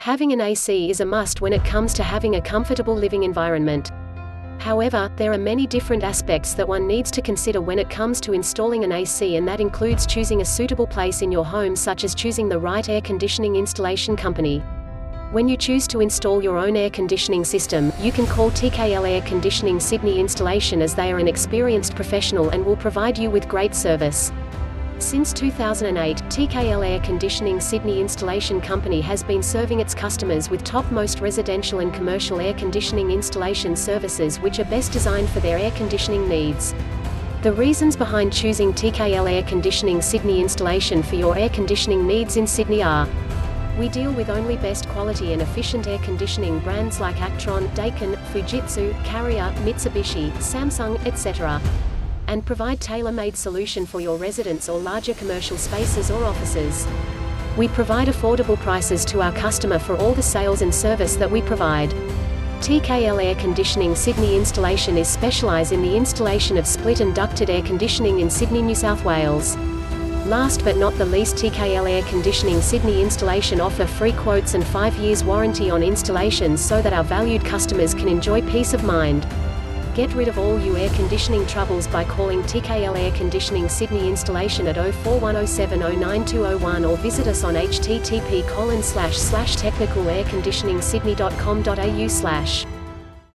Having an AC is a must when it comes to having a comfortable living environment. However, there are many different aspects that one needs to consider when it comes to installing an AC, and that includes choosing a suitable place in your home, such as choosing the right air conditioning installation company. When you choose to install your own air conditioning system, you can call TKL Air Conditioning Sydney Installation, as they are an experienced professional and will provide you with great service. Since 2008, TKL Air Conditioning Sydney Installation Company has been serving its customers with top-most residential and commercial air conditioning installation services which are best designed for their air conditioning needs. The reasons behind choosing TKL Air Conditioning Sydney Installation for your air conditioning needs in Sydney are: we deal with only best quality and efficient air conditioning brands like Actron, Daikin, Fujitsu, Carrier, Mitsubishi, Samsung, etc. and provide tailor-made solution for your residence or larger commercial spaces or offices. We provide affordable prices to our customer for all the sales and service that we provide. TKL Air Conditioning Sydney Installation is specialised in the installation of split and ducted air conditioning in Sydney, New South Wales. Last but not the least, TKL Air Conditioning Sydney Installation offer free quotes and 5 years warranty on installations, so that our valued customers can enjoy peace of mind. Get rid of all your air conditioning troubles by calling TKL Air Conditioning Sydney Installation at 0410709201 or visit us on http://technicalairconditioningsydney.com.au/.